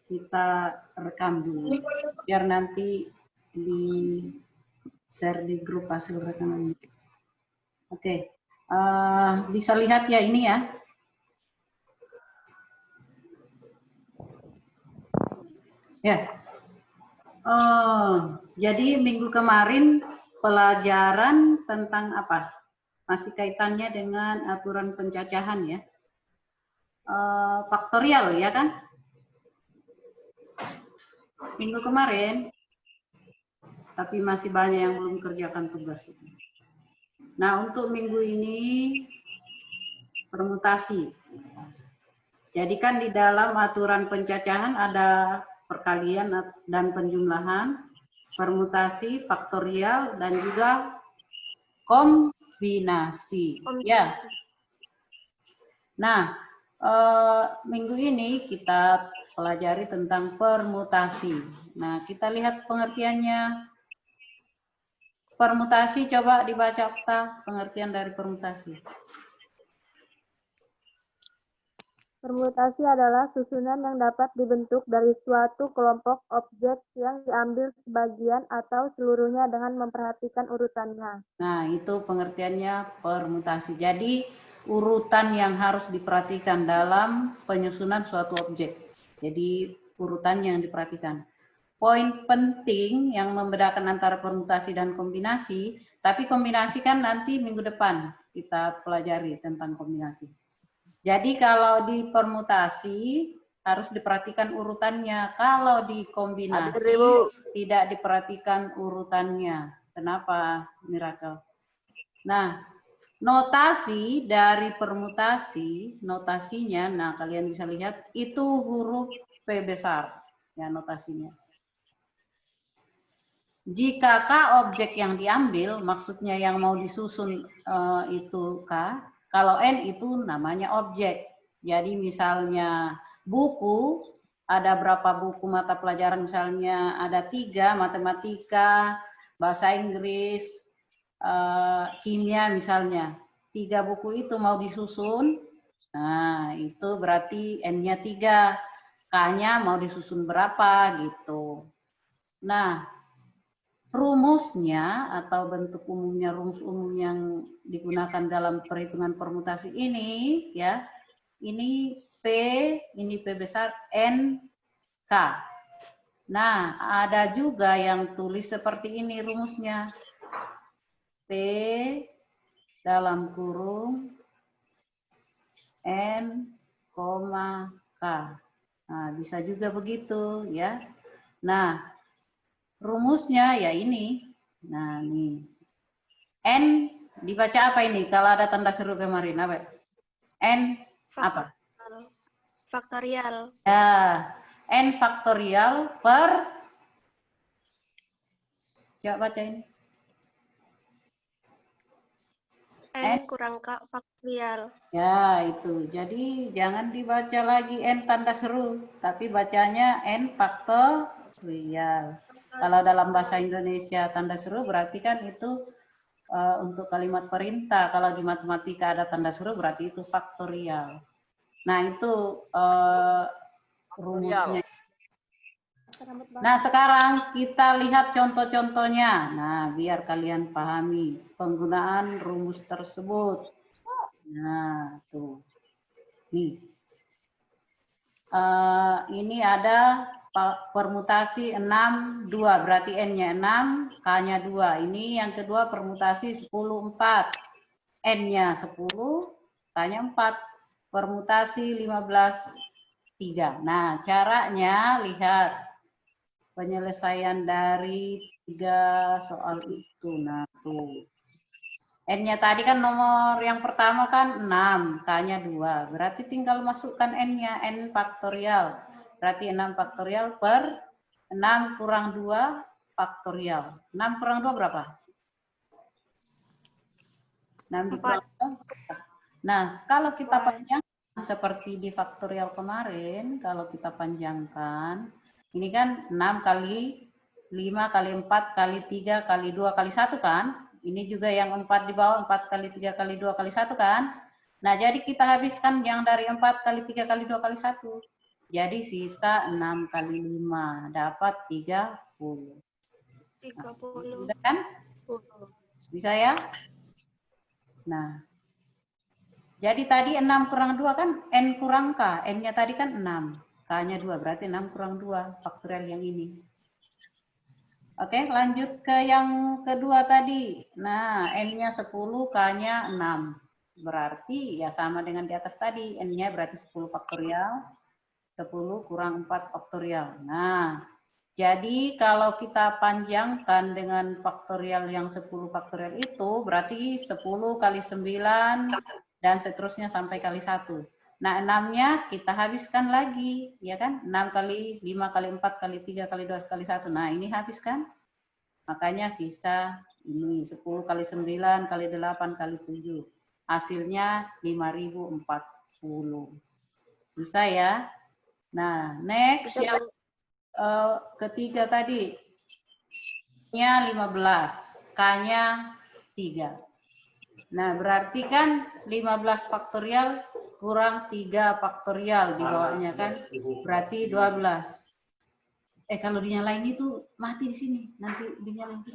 kita rekam dulu, biar nanti di share di grup hasil rekaman. Oke, bisa lihat ya ini ya. Ya. Jadi minggu kemarin pelajaran tentang apa? Masih kaitannya dengan aturan pencacahan ya. Faktorial ya kan? Minggu kemarin. Tapi masih banyak yang belum kerjakan tugas itu. Nah, untuk minggu ini permutasi. Jadi kan di dalam aturan pencacahan ada perkalian dan penjumlahan, permutasi, faktorial, dan juga kombinasi. Ya. Nah, minggu ini kita pelajari tentang permutasi. Nah, kita lihat pengertiannya. Permutasi, coba dibaca Okta, pengertian dari permutasi. Permutasi adalah susunan yang dapat dibentuk dari suatu kelompok objek yang diambil sebagian atau seluruhnya dengan memperhatikan urutannya. Nah, itu pengertiannya permutasi. Jadi, urutan yang harus diperhatikan dalam penyusunan suatu objek. Jadi, urutan yang diperhatikan. Poin penting yang membedakan antara permutasi dan kombinasi, tapi kombinasi kan nanti minggu depan kita pelajari tentang kombinasi. Jadi kalau di permutasi harus diperhatikan urutannya, kalau di kombinasi tidak diperhatikan urutannya. Kenapa, Miracle? Nah, notasi dari permutasi, notasinya, nah kalian bisa lihat itu huruf P besar, ya notasinya. Jika K objek yang diambil, maksudnya yang mau disusun itu K, kalau N itu namanya objek. Jadi misalnya buku, ada berapa buku mata pelajaran, misalnya ada 3, matematika, bahasa Inggris, kimia misalnya. 3 buku itu mau disusun, nah itu berarti N-nya 3, K-nya mau disusun berapa gitu. Nah, rumusnya atau bentuk umumnya, rumus umum yang digunakan dalam perhitungan permutasi ini ya, ini P, ini P besar, N, K. Nah, ada juga yang tulis seperti ini rumusnya. P dalam kurung N, K. Nah, bisa juga begitu ya. Nah, rumusnya ya ini. Nah, nih. N dibaca apa ini? Kalau ada tanda seru kemarin, apa? N apa? Faktorial. Ya, N faktorial per, coba baca ini. N kurang K faktorial. Ya, itu. Jadi jangan dibaca lagi N tanda seru, tapi bacanya N faktorial. Kalau dalam bahasa Indonesia tanda seru berarti kan itu untuk kalimat perintah. Kalau di matematika ada tanda seru berarti itu faktorial. Nah, itu rumusnya. Nah, sekarang kita lihat contoh-contohnya. Nah, biar kalian pahami penggunaan rumus tersebut. Nah, tuh. Nih. Ini ada permutasi 6, 2. Berarti N-nya 6, K-nya 2. Ini yang kedua permutasi 10, 4. N-nya 10, K-nya 4. Permutasi 15, 3. Nah, caranya lihat penyelesaian dari 3 soal itu. Nah, tuh. N-nya tadi kan nomor yang pertama kan 6, K-nya 2. Berarti tinggal masukkan N-nya, N faktorial. Berarti 6 faktorial per 6 kurang 2 faktorial. 6 kurang 2 berapa? 6 dikurang 2. Nah, kalau kita panjangkan seperti di faktorial kemarin, kalau kita panjangkan, ini kan 6 kali 5 kali 4 kali 3 kali 2 kali 1 kan? Ini juga yang 4 di bawah, 4 kali 3 kali 2 kali 1 kan? Nah, jadi kita habiskan yang dari 4 kali 3 kali 2 kali 1. Jadi sisa 6 kali 5 dapat 30. 30. Udah kan? Bisa ya? Nah, jadi tadi 6 kurang 2 kan N kurang K. N-nya tadi kan 6. K-nya 2. Berarti 6 kurang 2 faktorial yang ini. Oke, lanjut ke yang kedua tadi. Nah, N-nya 10, K-nya 6. Berarti ya sama dengan di atas tadi. N-nya berarti 10 faktorial. 10 kurang 4 faktorial. Nah, jadi kalau kita panjangkan dengan faktorial yang 10 faktorial itu, berarti 10 kali 9 dan seterusnya sampai kali 1. Nah, 6-nya kita habiskan lagi, ya kan? 6 kali 5 kali 4 kali 3 kali 2 kali 1. Nah, ini habis kan? Makanya sisa ini 10 kali 9 kali 8 kali 7. Hasilnya 5040. Bisa ya? Nah, next Bisa, yang Bu. ketiga tadi. Nya 15, K-nya 3. Nah, berarti kan 15 faktorial kurang 3 faktorial di bawahnya kan? Berarti 12. Kalau dinyalain itu mati di sini. Nanti dinyalain.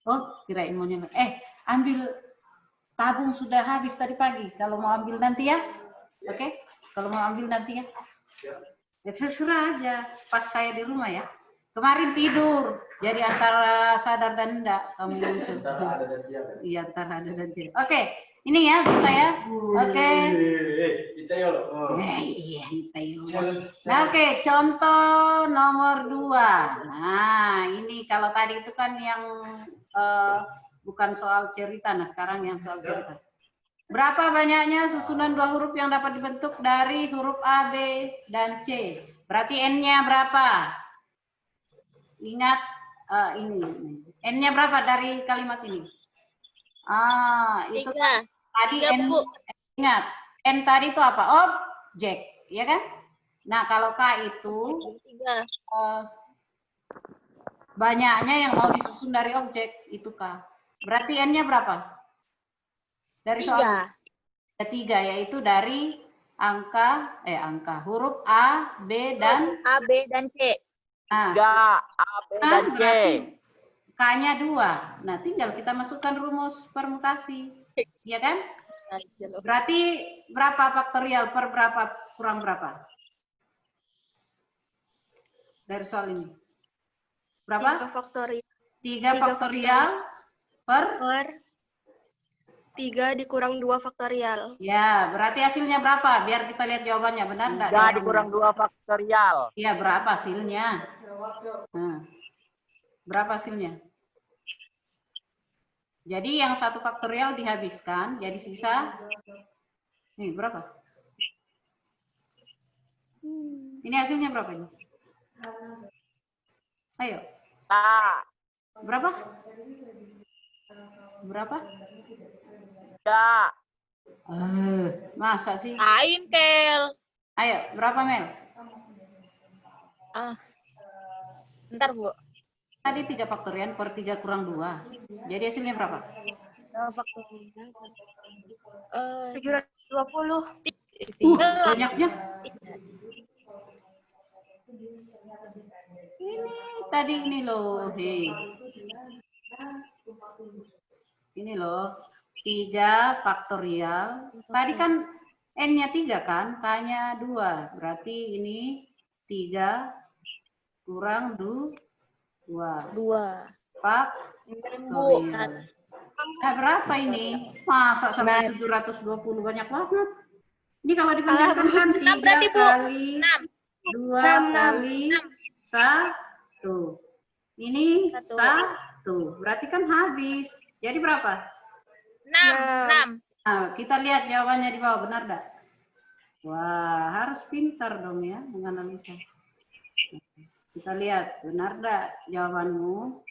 Oh, kirain mau nyalain. Ambil tabung sudah habis tadi pagi. Kalau mau ambil nanti ya. Oke? Kalau mau ambil nanti ya. Ya terserah aja. Pas saya di rumah ya. Kemarin tidur. Jadi antara sadar dan enggak kamu itu. Iya, antara ada dan tidak. Oke. Ini ya, bisa ya. Oke. Iya, nah, oke, contoh nomor 2. Nah, ini kalau tadi itu kan yang bukan soal cerita. Nah, sekarang yang soal cerita. Berapa banyaknya susunan 2 huruf yang dapat dibentuk dari huruf A, B, dan C? Berarti N-nya berapa? Ingat ini. N-nya berapa dari kalimat ini? Itu 3. tadi 3, N. Bu. Ingat, N tadi itu apa? Objek, ya kan? Nah, kalau K itu 3. banyaknya yang mau disusun dari objek, itu K. Berarti N-nya berapa? Dari soal 3, yaitu dari angka huruf A, B, dan A, B, dan C. Nah, A, B, dan C. K-nya 2. Nah, tinggal kita masukkan rumus permutasi. Iya kan? Berarti berapa faktorial per berapa kurang berapa? Dari soal ini. Berapa? 3 faktorial 3 faktorial per 3 dikurang 2 faktorial. Ya, berarti hasilnya berapa? Biar kita lihat jawabannya. Benar enggak? 3 dikurang 2 faktorial. Iya, berapa hasilnya? Nah, berapa hasilnya? Jadi yang 1 faktorial dihabiskan, jadi sisa nih berapa? Ini hasilnya berapa ini? Ayo. Berapa? Berapa? Ya. Masa sih? Lain, Kel. Ayo, berapa Mel? Bentar, Bu. Tadi 3 faktorial per 3 kurang 2. Jadi hasilnya berapa? Faktorial. 720. Banyaknya. Ini tadi ini loh, hei. Ini loh, 3 faktorial. Tadi kan N-nya 3 kan, K-nya 2. Berarti ini 3 kurang 2. 2. Faktorial. Nah, berapa ini? Masa sampai 720 banyak banget. Ini kalau dipanjangkan kan 3 kali 2 kali 1. Ini 1. Berarti kan habis. Jadi berapa? 6. Nah, kita lihat jawabannya di bawah, benar enggak? Wah, harus pintar dong ya menganalisa. Kita lihat, benar enggak jawabanmu?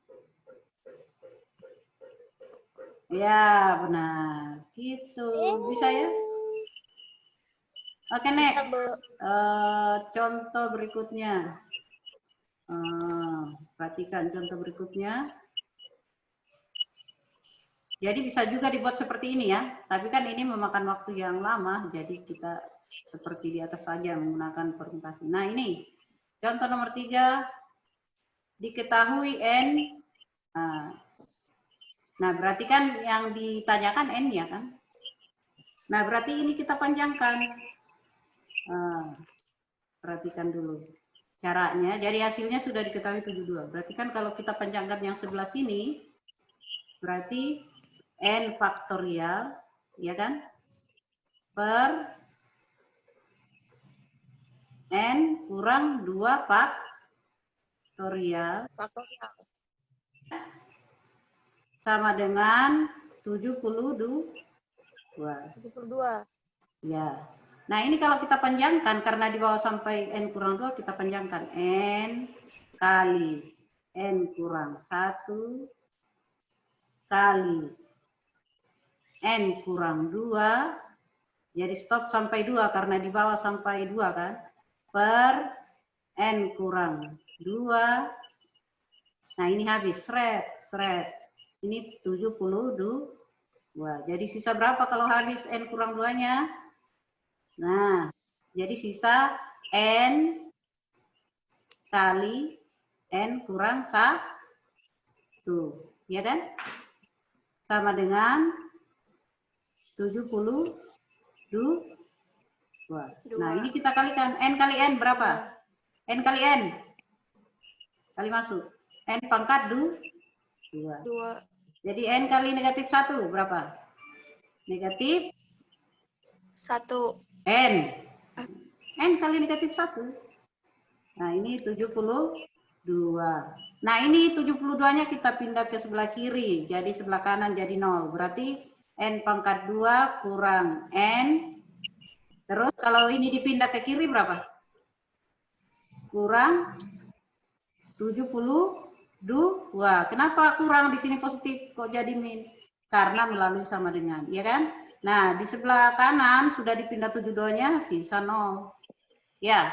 Ya, benar. Gitu. Bisa ya? Oke, next. Contoh berikutnya. Perhatikan contoh berikutnya. Jadi bisa juga dibuat seperti ini ya. Tapi kan ini memakan waktu yang lama, jadi kita seperti di atas saja menggunakan permutasi. Nah ini contoh nomor 3, diketahui N. Nah berarti kan yang ditanyakan N-nya kan. Nah berarti ini kita panjangkan. Perhatikan dulu caranya. Jadi hasilnya sudah diketahui 72. Berarti kan kalau kita panjangkan yang sebelah sini, berarti N faktorial, ya kan? Per N kurang 2 faktorial sama dengan 72. 72. Ya. Nah, ini kalau kita panjangkan, karena di bawah sampai N kurang 2, kita panjangkan. N kali N kurang 1 kali N kurang 2. Jadi stop sampai 2, karena di bawah sampai 2 kan. Per N kurang 2. Nah, ini habis. Seret. Ini 72. Jadi sisa berapa kalau habis N kurang 2-nya? Nah, jadi sisa N kali N kurang 1. Ya kan? Sama dengan 72. Nah, ini kita kalikan. N kali N berapa? N kali N. Kali masuk. N pangkat 2. Jadi N kali negatif 1 berapa? Negatif 1. N. N kali negatif 1. Nah, ini 72. Nah, ini 72-nya kita pindah ke sebelah kiri. Jadi sebelah kanan jadi 0. Berarti N pangkat 2 kurang N. Terus kalau ini dipindah ke kiri berapa? Kurang 72. Kenapa kurang di sini positif kok jadi min? Karena melalui sama dengan, ya kan? Nah, di sebelah kanan sudah dipindah 72-nya, sisa 0. Ya.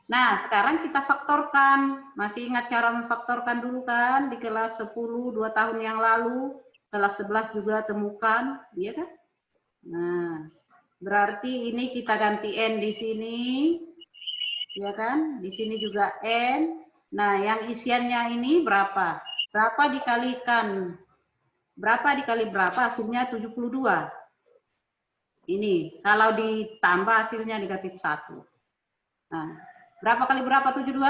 Nah, sekarang kita faktorkan. Masih ingat cara memfaktorkan dulu kan? Di kelas 10, 2 tahun yang lalu. Kelas 11 juga temukan. Ya kan? Nah, berarti ini kita ganti N di sini. Ya kan? Di sini juga N. Nah, yang isiannya ini berapa? Berapa dikalikan? Berapa dikali berapa? Hasilnya 72. Ini, kalau ditambah hasilnya negatif 1. Nah, berapa kali berapa 72?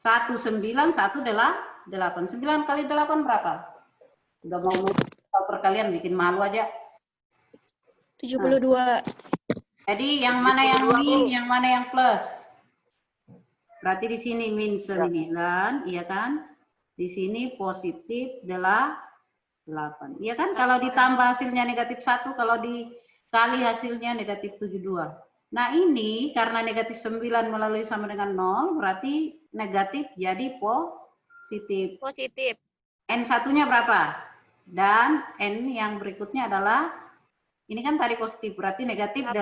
1, 9, 1, 8. 9 kali 8 berapa? Udah mau perkalian bikin malu aja. 72. Jadi yang mana yang min, yang mana yang plus? Berarti di sini min 9, iya kan? Di sini positif 8. Iya kan? Kalau ditambah hasilnya negatif 1, kalau dikali hasilnya negatif 72. Nah ini karena negatif 9 melalui sama dengan 0, berarti negatif jadi positif. N satunya berapa? Dan N yang berikutnya adalah, ini kan tadi positif, berarti negatif 8.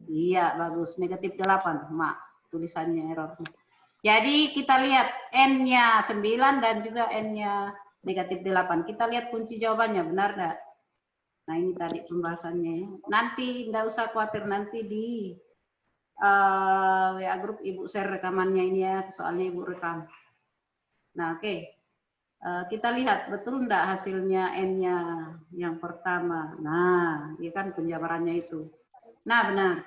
Iya, bagus. Negatif 8. Mak, tulisannya error. Jadi kita lihat N-nya 9 dan juga N-nya negatif 8. Kita lihat kunci jawabannya, benar enggak? Nah ini tadi pembahasannya. Nanti enggak usah khawatir, nanti di WA grup Ibu share rekamannya ini ya, soalnya Ibu rekam. Nah oke. Kita lihat betul enggak hasilnya N-nya yang pertama. Nah, ini kan penjabarannya itu. Nah benar.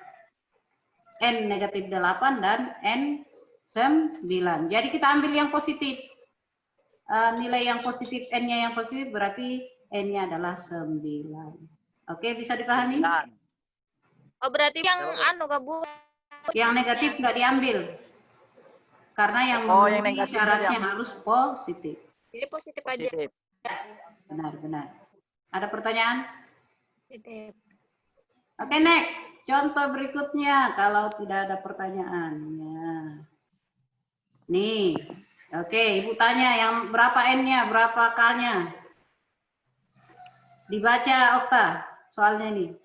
N negatif 8 dan N 9. Jadi kita ambil yang positif. Nilai yang positif, N-nya yang positif berarti N-nya adalah 9. Oke, bisa dipahami? Oh, berarti yang Bu? Yang negatif nggak diambil. Karena yang memenuhi syaratnya harus positif. Jadi positif aja. Benar. Ada pertanyaan? Positif. Oke, next. Contoh berikutnya kalau tidak ada pertanyaan. Ya. Nih. Oke, Ibu tanya yang berapa N-nya, berapa K-nya? Dibaca, Okta, soalnya ini.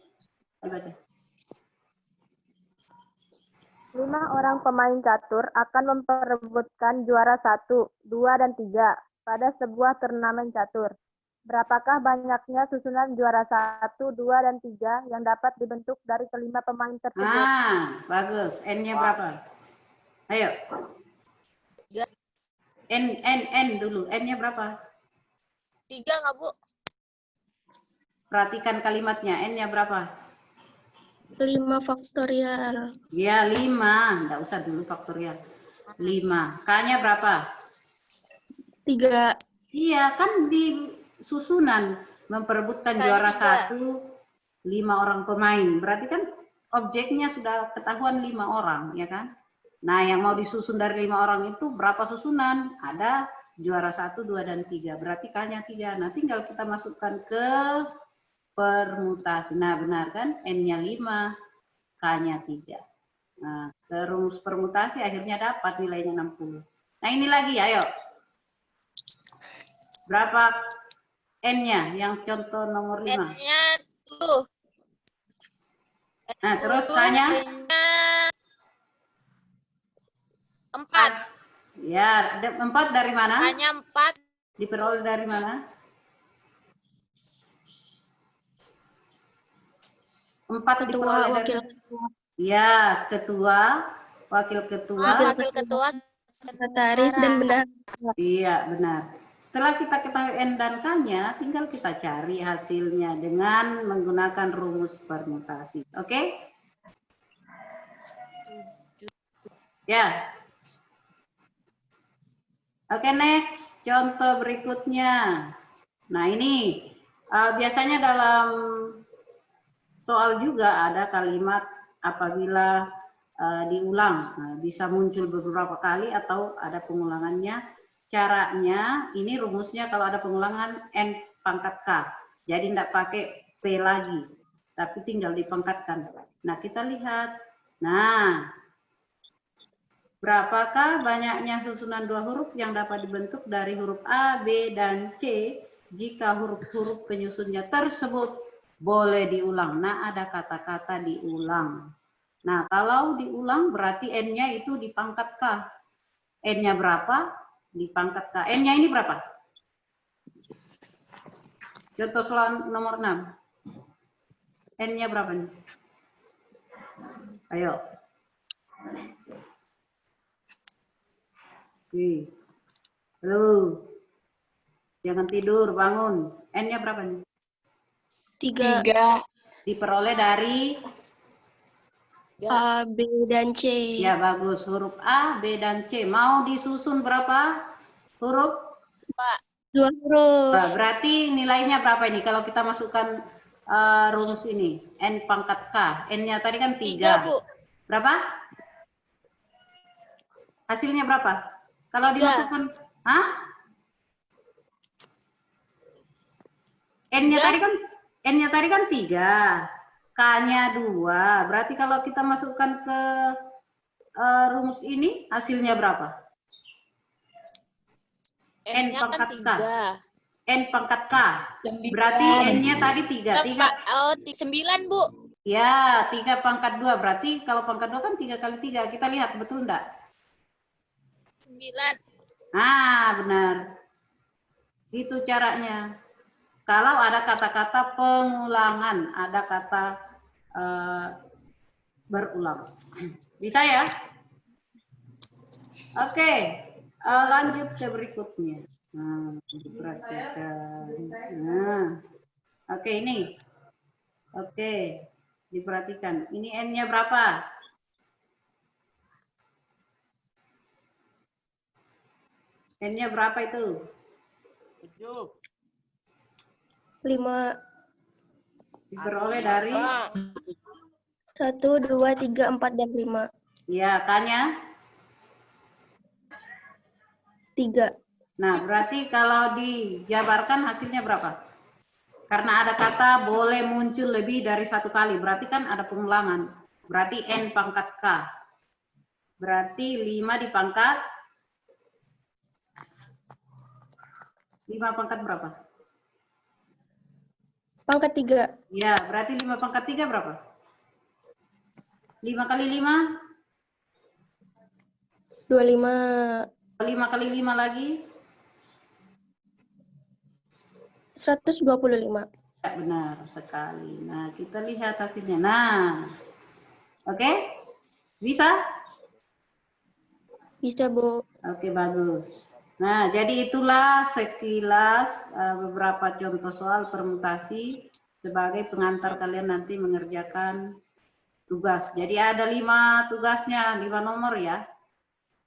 Dibaca. 5 orang pemain catur akan memperebutkan juara 1, 2, dan 3 pada sebuah turnamen catur. Berapakah banyaknya susunan juara 1, 2, dan 3 yang dapat dibentuk dari kelima pemain tersebut? Ah, bagus. N-nya berapa? Ayo. N dulu. N-nya berapa? 3 nggak, Bu? Perhatikan kalimatnya. N-nya berapa? 5 faktorial. Ya, 5. Nggak usah dulu faktorial. 5. K-nya berapa? 3. Iya, kan di susunan memperebutkan K-nya juara 3. 1, 5 orang pemain. Berarti kan objeknya sudah ketahuan 5 orang, ya kan? Nah, yang mau disusun dari 5 orang itu berapa susunan? Ada juara 1, 2, dan 3. Berarti K-nya 3. Nah, tinggal kita masukkan ke permutasi. Nah, benar kan? N-nya 5, K-nya 3. Nah, ke rumus permutasi akhirnya dapat nilainya 60. Nah, ini lagi, ayo. Berapa N-nya yang contoh nomor 5? N-nya 10. Nah, terus K-nya? 4. Ya, 4 dari mana? K-nya 4. Diperoleh dari mana? 4 Ketua, diperoleh dari wakil mana? ketua, Ya, ketua, wakil ketua. Wakil ketua. sekretaris, dan bendahara. Iya, benar. Setelah kita ketahui N dan K-nya, tinggal kita cari hasilnya dengan menggunakan rumus permutasi. Oke? Ya. Oke, next. Contoh berikutnya. Nah, ini biasanya dalam soal juga ada kalimat apabila diulang. Nah, bisa muncul beberapa kali atau ada pengulangannya. Caranya, ini rumusnya kalau ada pengulangan N pangkat K. Jadi tidak pakai P lagi, tapi tinggal dipangkatkan. Nah, kita lihat. Nah, berapakah banyaknya susunan 2 huruf yang dapat dibentuk dari huruf A, B, dan C jika huruf-huruf penyusunnya tersebut boleh diulang. Nah, ada kata-kata diulang. Nah, kalau diulang berarti N-nya itu dipangkat K. N-nya berapa? Dipangkat K. N-nya ini berapa? Contoh soal nomor 6. N-nya berapa nih? Ayo. Halo. Jangan tidur, bangun. N-nya berapa nih? 3. Diperoleh dari? A, B, dan C. Ya, bagus. Huruf A, B, dan C. Mau disusun berapa huruf? 2 huruf. Nah, berarti nilainya berapa ini? Kalau kita masukkan rumus ini. N pangkat K. N-nya tadi kan 3. 3, Bu. Berapa? Hasilnya berapa? Kalau dimasukkan, hah? N-nya tadi kan 3. K-nya 2. Berarti kalau kita masukkan ke rumus ini, hasilnya berapa? N N-nya kan pangkat K. 3. N pangkat K. Berarti N-nya tadi 3. 9, Bu. Ya, 3 pangkat 2. Berarti kalau pangkat 2 kan 3 kali 3. Kita lihat, betul enggak? 9. Nah, benar. Itu caranya. Kalau ada kata-kata pengulangan, ada kata berulang. Bisa ya? Oke, lanjut ke berikutnya. Nah, diperhatikan. Nah, oke ini. Oke, diperhatikan. Ini N-nya berapa? N-nya berapa itu? 7. 5. Diperoleh dari? 1, 2, 3, 4, dan 5. Ya, K-nya? 3. Nah, berarti kalau dijabarkan hasilnya berapa? Karena ada kata boleh muncul lebih dari 1 kali. Berarti kan ada pengulangan. Berarti N pangkat K. Berarti 5 dipangkat 5 pangkat berapa? Pangkat 3. Ya, berarti 5 pangkat 3 berapa? 5 kali 5? 25. 5 kali 5 lagi? 125. Ya, benar sekali. Nah, kita lihat hasilnya. Nah, oke? Bisa? Bisa, Bu. Oke, bagus. Nah, jadi itulah sekilas beberapa contoh soal permutasi sebagai pengantar kalian nanti mengerjakan tugas. Jadi ada 5 tugasnya, 5 nomor ya.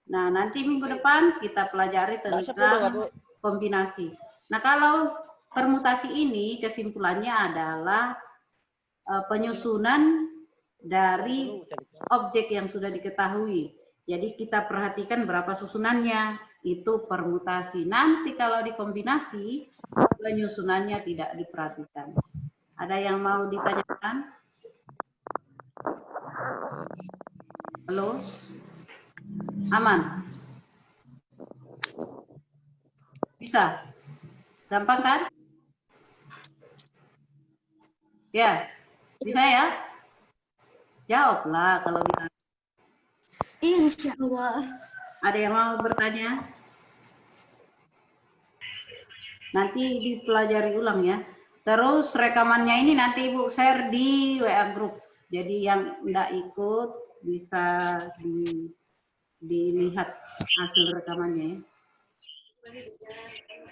Nah, nanti minggu depan kita pelajari tentang kombinasi. Nah, kalau permutasi ini kesimpulannya adalah penyusunan dari objek yang sudah diketahui. Jadi kita perhatikan berapa susunannya, itu permutasi. Nanti kalau dikombinasi, penyusunannya tidak diperhatikan. Ada yang mau ditanyakan? Halo? Aman? Bisa? Gampang kan? Ya, bisa ya? Jawablah kalau bisa. Insya Allah. Ada yang mau bertanya? Nanti dipelajari ulang ya. Terus rekamannya ini nanti Ibu share di WA Group. Jadi yang tidak ikut bisa dilihat hasil rekamannya ya.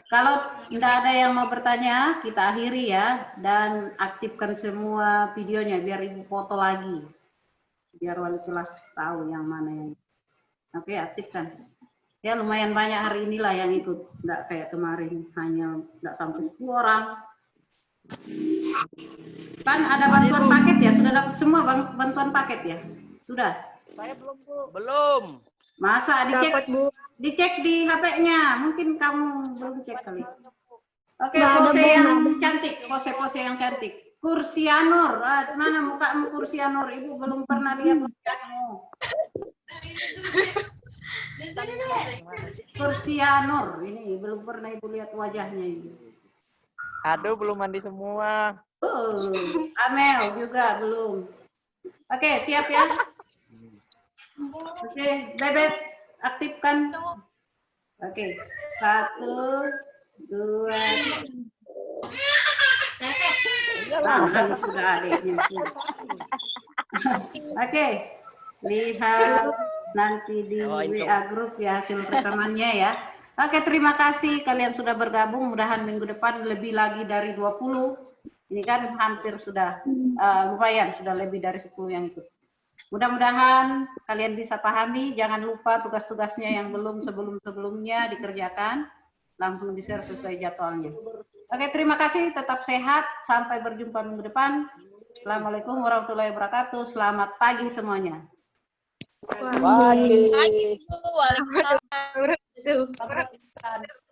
Kalau tidak ada yang mau bertanya, kita akhiri ya. Dan aktifkan semua videonya biar Ibu foto lagi. Biar wali kelas tahu yang mana yang. Oke, aktifkan. Ya lumayan banyak hari inilah yang ikut. Tidak kayak kemarin, hanya tidak sampai 10 orang. Kan ada bantuan paket ya? Sudah dapat semua bantuan paket ya? Sudah? Saya belum, Bu. Belum. Masa dicek? Dapat, Bu. Dicek di HP-nya. Mungkin kamu belum cek kali. Oke, Nggak ada, pose Bu. yang cantik. Pose-pose yang cantik. Kursianur. Mana mukamu Kursianur? Ibu belum pernah lihat wajahmu. Kursianur. Ini belum pernah Ibu lihat wajahnya ini. Aduh, belum mandi semua. Amel juga belum. Oke, siap ya? Oke, Bebet, aktifkan. Oke, 1, 2. Kan sudah adiknya. Oke, lihat nanti di WA Group ya hasil rekamannya ya. Oke, terima kasih kalian sudah bergabung. Mudahan minggu depan lebih lagi dari 20. Ini kan hampir sudah lumayan, sudah lebih dari 10 yang ikut. Mudah-mudahan kalian bisa pahami. Jangan lupa tugas-tugasnya yang belum sebelum-sebelumnya dikerjakan. Langsung di-share sesuai jadwalnya. Oke, terima kasih. Tetap sehat. Sampai berjumpa minggu depan. Assalamualaikum warahmatullahi wabarakatuh. Selamat pagi semuanya. Pagi. Pagi, Bu. Waalaikumsalam. Tuh. Selamat